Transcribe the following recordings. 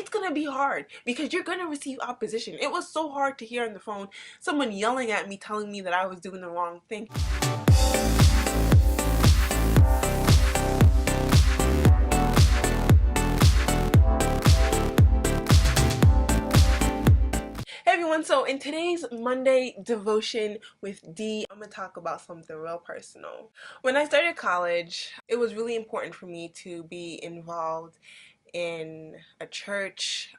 it's gonna be hard because you're gonna receive opposition. It was so hard to hear on the phone someone yelling at me telling me that I was doing the wrong thing. Hey everyone, so in today's Monday devotion with D, I'm gonna talk about something real personal. When I started college, it was really important for me to be involved in a church,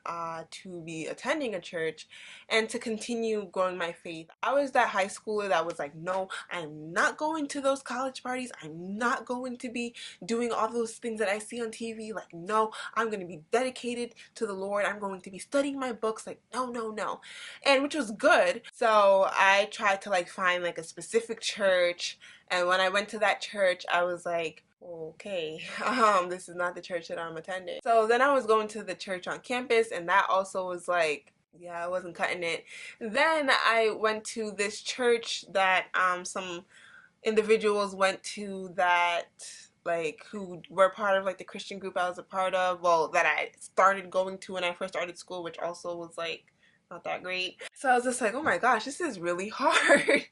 to be attending a church, and to continue growing my faith. I was that high schooler that was like, no, I'm not going to those college parties. I'm not going to be doing all those things that I see on TV. Like, no, I'm going to be dedicated to the Lord. I'm going to be studying my books. Like, no, no, no. And which was good. So I tried to like find like a specific church. And when I went to that church, I was like, okay, this is not the church that I'm attending. So then I was going to the church on campus, and that also was like, yeah, I wasn't cutting it. Then I went to this church that some individuals went to that like who were part of like the Christian group I was a part of, well, that I started going to when I first started school, which also was like not that great. So I was just like, oh my gosh, this is really hard.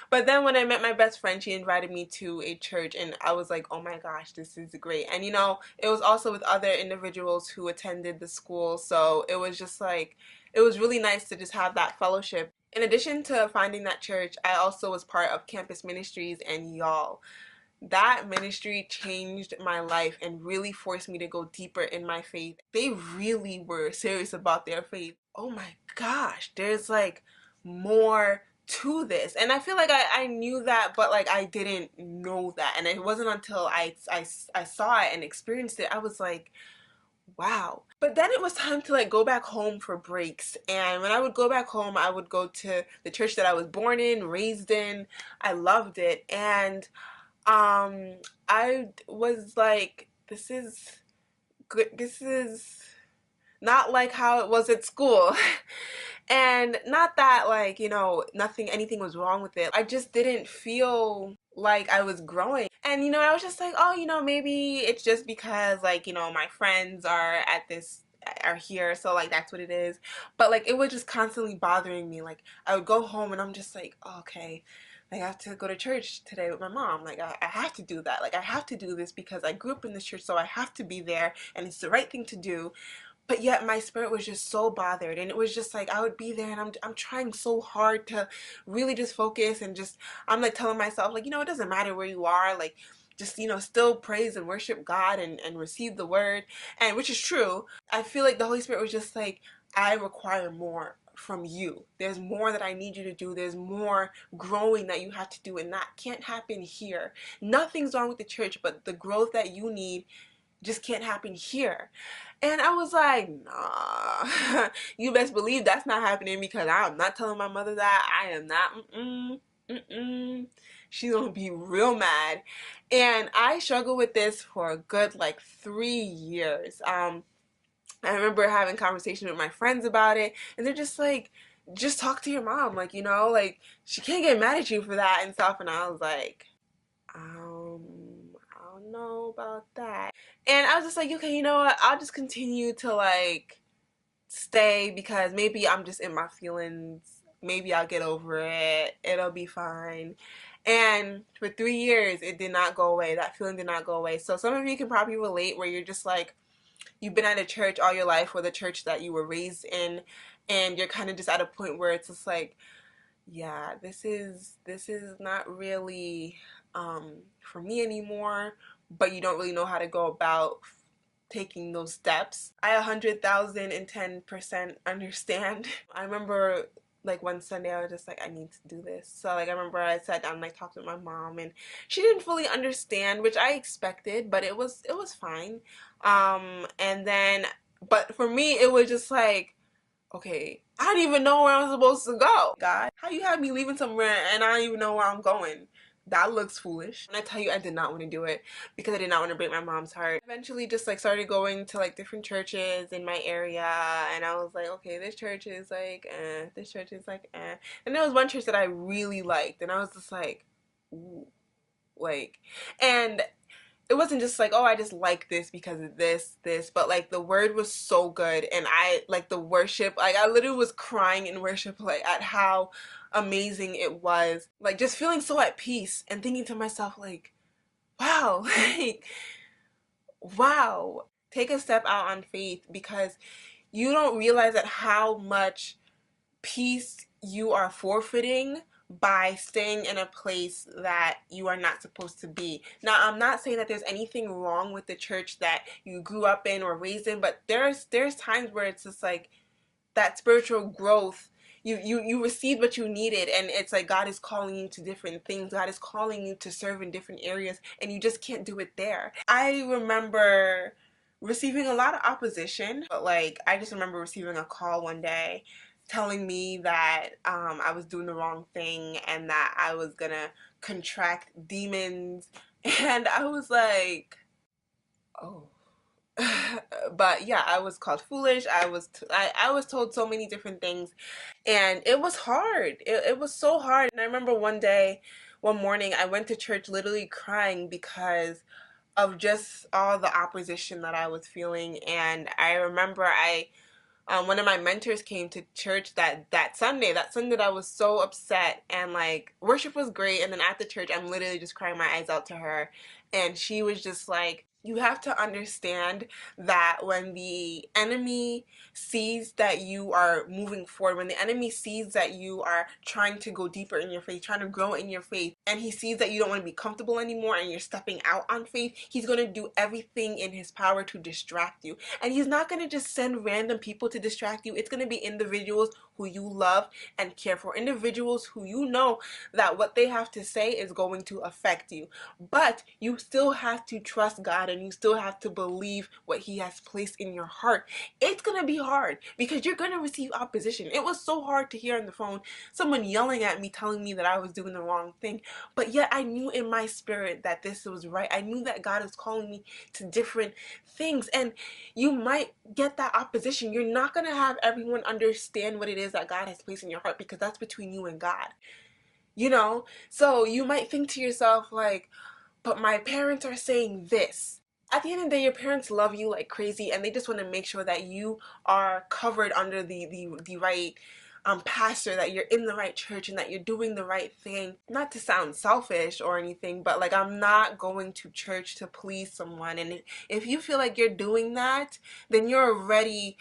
But then when I met my best friend, she invited me to a church, and I was like, oh my gosh, this is great. And you know, it was also with other individuals who attended the school, so it was just like, it was really nice to just have that fellowship. In addition to finding that church, I also was part of campus ministries, and y'all, that ministry changed my life and really forced me to go deeper in my faith. They really were serious about their faith. Oh my gosh, there's like more to this. And I feel like I knew that, but like I didn't know that. And it wasn't until I saw it and experienced it, I was like, wow. But then it was time to like go back home for breaks. And when I would go back home, I would go to the church that I was born in, raised in. I loved it. And I was like, this is good. This is not like how it was at school. And not that like, you know, anything was wrong with it. I just didn't feel like I was growing. And you know, I was just like, oh, you know, maybe it's just because like, you know, my friends are here, so like that's what it is. But like it was just constantly bothering me. Like I would go home and I'm just like, oh, okay, like, I have to go to church today with my mom. Like I have to do that. Like I have to do this because I grew up in this church, so I have to be there and it's the right thing to do. But yet my spirit was just so bothered, and it was just like I would be there and I'm trying so hard to really just focus, and just I'm like telling myself like, you know, it doesn't matter where you are, like just, you know, still praise and worship God and receive the word, and which is true. I feel like the Holy Spirit was just like, I require more from you. There's more that I need you to do. There's more growing that you have to do, and that can't happen here. Nothing's wrong with the church, but the growth that you need just can't happen here. And I was like, nah, you best believe that's not happening, because I'm not telling my mother that. I am not, she's gonna be real mad. And I struggled with this for a good like 3 years. I remember having conversations with my friends about it, and they're just like, just talk to your mom, like, you know, like she can't get mad at you for that and stuff. And I was like, I don't know about that. And I was just like, okay, you know what? I'll just continue to like stay, because maybe I'm just in my feelings. Maybe I'll get over it. It'll be fine. And for 3 years, it did not go away. That feeling did not go away. So some of you can probably relate, where you're just like, you've been at a church all your life, or the church that you were raised in, and you're kind of just at a point where it's just like, yeah, this is not really for me anymore, but you don't really know how to go about taking those steps. I 110% understand. I remember like one Sunday I was just like, I need to do this. So like I remember I sat down and like talked with my mom, and she didn't fully understand, which I expected, but it was fine. And then, but for me it was just like, okay, I don't even know where I'm supposed to go. God, how you have me leaving somewhere and I don't even know where I'm going? That looks foolish. And I tell you, I did not want to do it because I did not want to break my mom's heart. Eventually just like started going to like different churches in my area, and I was like, okay, this church is like this church is like and there was one church that I really liked, and I was just like, ooh, like, and it wasn't just like, oh, I just like this because of this, but like the word was so good, and I like the worship, like I literally was crying in worship, like at how amazing it was, like just feeling so at peace and thinking to myself like, wow, like wow, take a step out on faith, because you don't realize that how much peace you are forfeiting by staying in a place that you are not supposed to be. Now, I'm not saying that there's anything wrong with the church that you grew up in or raised in, but there's times where it's just like that spiritual growth, you received what you needed, and it's like God is calling you to different things. God is calling you to serve in different areas, and you just can't do it there. I remember receiving a lot of opposition, but like I just remember receiving a call one day telling me that I was doing the wrong thing and that I was gonna contract demons, and I was like, oh. But yeah, I was called foolish. I was told so many different things, and it was hard. It was so hard. And I remember one morning, I went to church literally crying because of just all the opposition that I was feeling. And I remember one of my mentors came to church that Sunday that I was so upset, and like worship was great, and then at the church I'm literally just crying my eyes out to her, and she was just like, you have to understand that when the enemy sees that you are moving forward, when the enemy sees that you are trying to go deeper in your faith, trying to grow in your faith, and he sees that you don't want to be comfortable anymore and you're stepping out on faith, he's going to do everything in his power to distract you. And he's not going to just send random people to distract you. It's going to be individuals who you love and care for, individuals who you know that what they have to say is going to affect you. But you still have to trust God, and you still have to believe what he has placed in your heart. It's going to be hard because you're going to receive opposition. It was so hard to hear on the phone someone yelling at me, telling me that I was doing the wrong thing. But yet I knew in my spirit that this was right. I knew that God is calling me to different things. And you might get that opposition. You're not going to have everyone understand what it is that God has placed in your heart, because that's between you and God. You know? So you might think to yourself like, but my parents are saying this. At the end of the day, your parents love you like crazy, and they just want to make sure that you are covered under the right pastor, that you're in the right church, and that you're doing the right thing. Not to sound selfish or anything, but like I'm not going to church to please someone. And if you feel like you're doing that, then you're already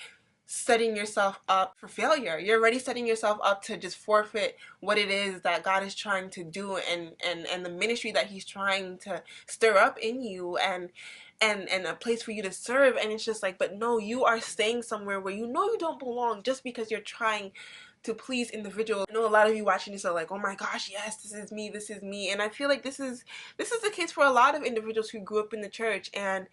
setting yourself up for failure. You're already setting yourself up to just forfeit what it is that God is trying to do, and the ministry that he's trying to stir up in you, and a place for you to serve. And it's just like, but no, you are staying somewhere where you know you don't belong just because you're trying to please individuals. I know a lot of you watching this are like, oh my gosh, yes, this is me, this is me. And I feel like this is the case for a lot of individuals who grew up in the church. And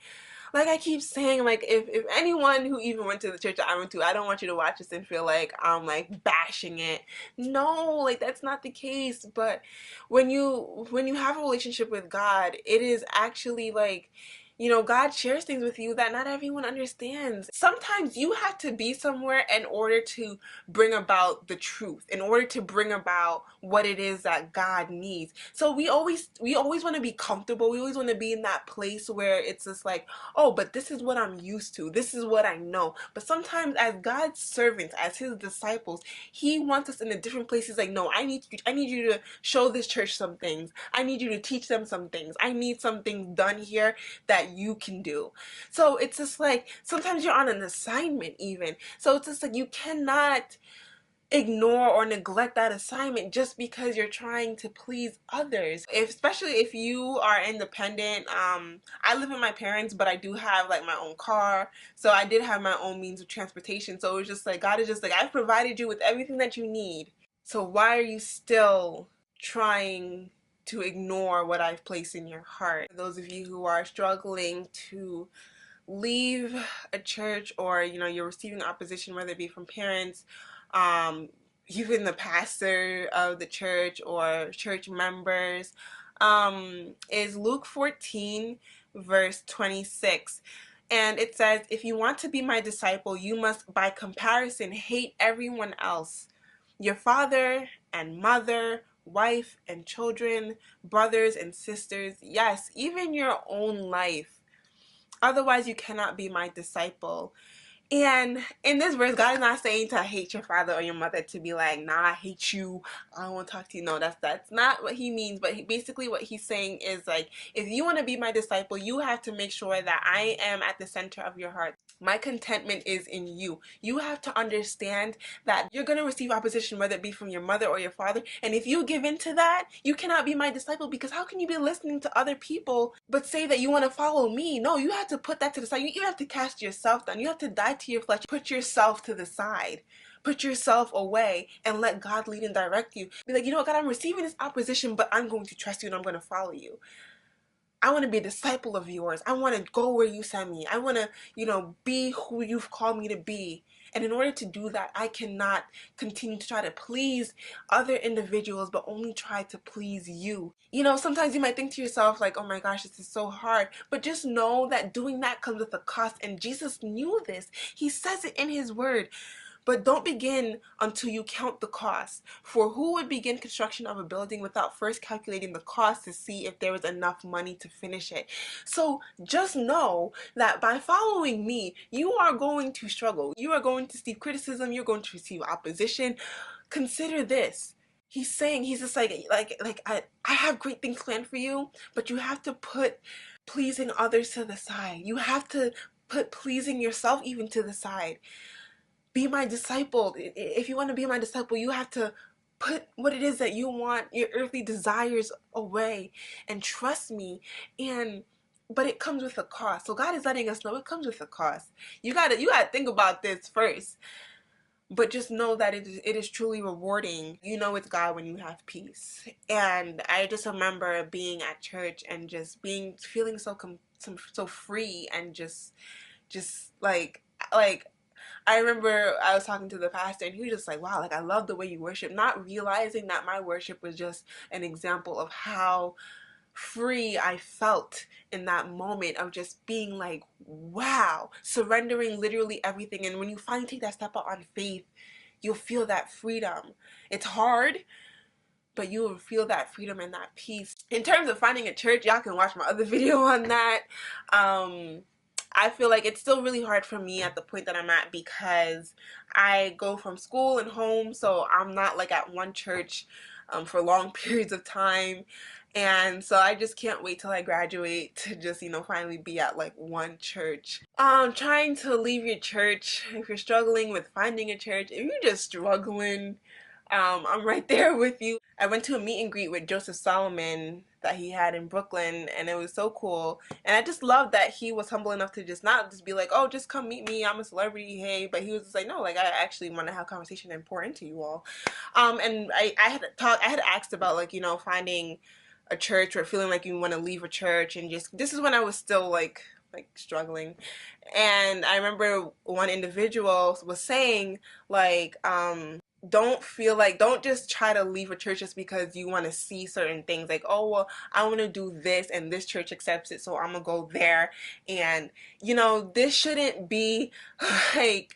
like I keep saying, like if anyone who even went to the church that I went to, I don't want you to watch this and feel like I'm like bashing it. No, like that's not the case. But when you have a relationship with God, it is actually like, you know, God shares things with you that not everyone understands. Sometimes you have to be somewhere in order to bring about the truth, in order to bring about what it is that God needs. So we always want to be comfortable. We always want to be in that place where it's just like, oh, but this is what I'm used to. This is what I know. But sometimes as God's servants, as his disciples, he wants us in a different places. Like, no, I need you to show this church some things. I need you to teach them some things. I need some things done here that you can do. So it's just like sometimes you're on an assignment even. So it's just like you cannot ignore or neglect that assignment just because you're trying to please others. Especially if you are independent. I live with my parents, but I do have like my own car. So I did have my own means of transportation. So it was just like God is just like, I've provided you with everything that you need. So why are you still trying to ignore what I've placed in your heart? For those of you who are struggling to leave a church, or you know you're receiving opposition, whether it be from parents, um, even the pastor of the church or church members, is Luke 14 verse 26. And it says, if you want to be my disciple, you must by comparison hate everyone else, your father and mother, wife and children, brothers and sisters, yes, even your own life. Otherwise, you cannot be my disciple. And in this verse, God is not saying to hate your father or your mother, to be like, nah, I hate you, I don't want to talk to you. No, that's not what he means. But basically what he's saying is like, if you want to be my disciple, you have to make sure that I am at the center of your heart. My contentment is in you. You have to understand that you're going to receive opposition, whether it be from your mother or your father. And if you give in to that, you cannot be my disciple, because how can you be listening to other people but say that you want to follow me? No, you have to put that to the side. You have to cast yourself down. You have to die to your flesh. Put yourself to the side. Put yourself away and let God lead and direct you. Be like, you know what, God, I'm receiving this opposition, but I'm going to trust you and I'm going to follow you. I want to be a disciple of yours. I want to go where you send me. I want to, be who you've called me to be. And in order to do that, I cannot continue to try to please other individuals, but only try to please you. Sometimes you might think to yourself like, oh my gosh, this is so hard. But just know that doing that comes with a cost. And Jesus knew this. He says it in his word. But don't begin until you count the cost. For who would begin construction of a building without first calculating the cost to see if there was enough money to finish it? So just know that by following me, you are going to struggle. You are going to receive criticism. You're going to receive opposition. Consider this. He's saying, he's just like I have great things planned for you, but you have to put pleasing others to the side. You have to put pleasing yourself even to the side. Be my disciple. If you want to be my disciple, you have to put what it is that you want, your earthly desires, away and trust me. But it comes with a cost. So God is letting us know it comes with a cost. You gotta think about this first. But just know that it is truly rewarding. You know it's God when you have peace. And I just remember being at church and just feeling so free, and just like I remember I was talking to the pastor and he was just like, wow, like I love the way you worship, not realizing that my worship was just an example of how free I felt in that moment of just being like, wow, surrendering literally everything. And when you finally take that step out on faith, you'll feel that freedom. It's hard, but you will feel that freedom and that peace. In terms of finding a church, y'all can watch my other video on that. I feel like it's still really hard for me at the point that I'm at, because I go from school and home, so I'm not like at one church for long periods of time. And so I just can't wait till I graduate to just, finally be at like one church. Trying to leave your church, if you're struggling with finding a church, if you're just struggling, I'm right there with you. I went to a meet and greet with Joseph Solomon that he had in Brooklyn, and it was so cool. And I just loved that he was humble enough to just not just be like, oh, just come meet me, I'm a celebrity, hey. But he was just like, no, like I actually want to have a conversation and pour into you all. And I had asked about like, finding a church or feeling like you want to leave a church, and just, this is when I was still like struggling. And I remember one individual was saying like, don't just try to leave a church just because you want to see certain things, like, oh well, I want to do this and this church accepts it, so I'm gonna go there. And this shouldn't be like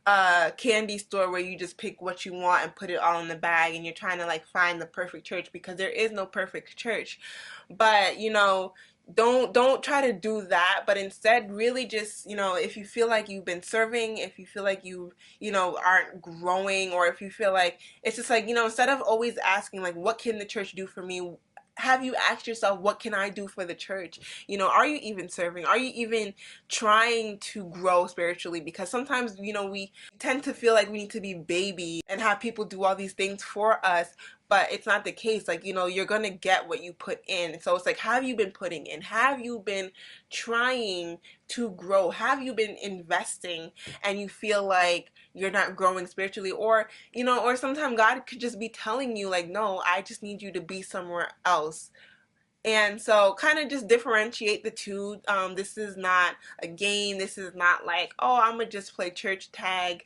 a candy store where you just pick what you want and put it all in the bag and you're trying to like find the perfect church, because there is no perfect church. But don't try to do that, but instead really just, if you feel like you've been serving, if you feel like you aren't growing, or if you feel like it's just like, instead of always asking like, what can the church do for me, have you asked yourself, what can I do for the church? Are you even serving? Are you even trying to grow spiritually? Because sometimes, we tend to feel like we need to be baby and have people do all these things for us, but it's not the case. Like, you're gonna get what you put in. So it's like, have you been putting in? Have you been trying to grow? Have you been investing and you feel like you're not growing spiritually? Or or sometimes God could just be telling you like, no, I just need you to be somewhere else. And so kind of just differentiate the two. This is not a game. This is not like, oh, I'm gonna just play church tag.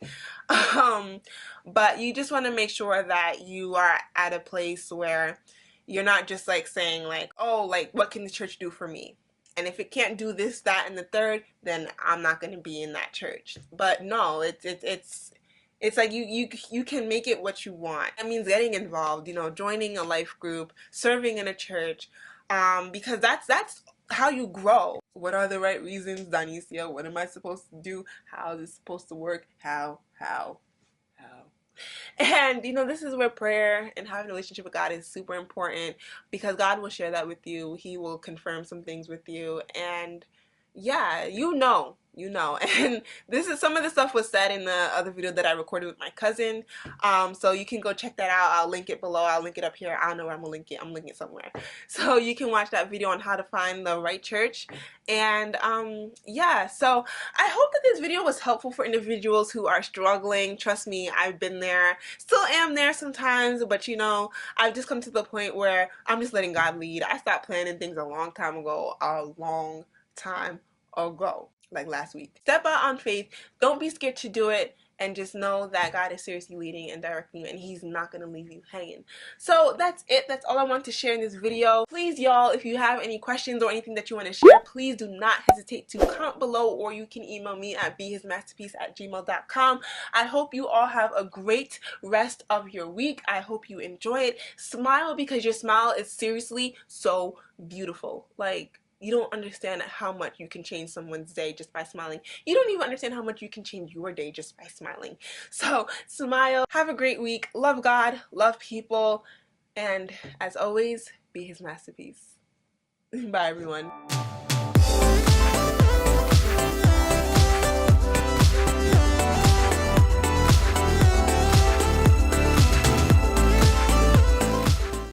But you just want to make sure that you are at a place where you're not just like saying like, oh, like what can the church do for me? And if it can't do this, that, and the third, then I'm not going to be in that church. But no, It's like you can make it what you want. That means getting involved, joining a life group, serving in a church, because that's how you grow. What are the right reasons, Donicia? What am I supposed to do? How is this supposed to work? How? And this is where prayer and having a relationship with God is super important, because God will share that with you. He will confirm some things with you, and yeah, and this is some of the stuff was said in the other video that I recorded with my cousin, so you can go check that out. I'll link it below, I'll link it up here. I don't know where I'm gonna link it. I'm linking it somewhere, so you can watch that video on how to find the right church. And yeah, so I hope that this video was helpful for individuals who are struggling. Trust me, I've been there, still am there sometimes, but I've just come to the point where I'm just letting God lead. I stopped planning things a long time ago, like last week. Step out on faith. Don't be scared to do it. And just know that God is seriously leading and directing you, and He's not going to leave you hanging. So that's it. That's all I want to share in this video. Please, y'all, if you have any questions or anything that you want to share, please do not hesitate to comment below, or you can email me at behismasterpiece@gmail.com. I hope you all have a great rest of your week. I hope you enjoy it. Smile, because your smile is seriously so beautiful. Like, you don't understand how much you can change someone's day just by smiling. You don't even understand how much you can change your day just by smiling. So smile, have a great week, love God, love people, and as always, be His masterpiece. Bye, everyone.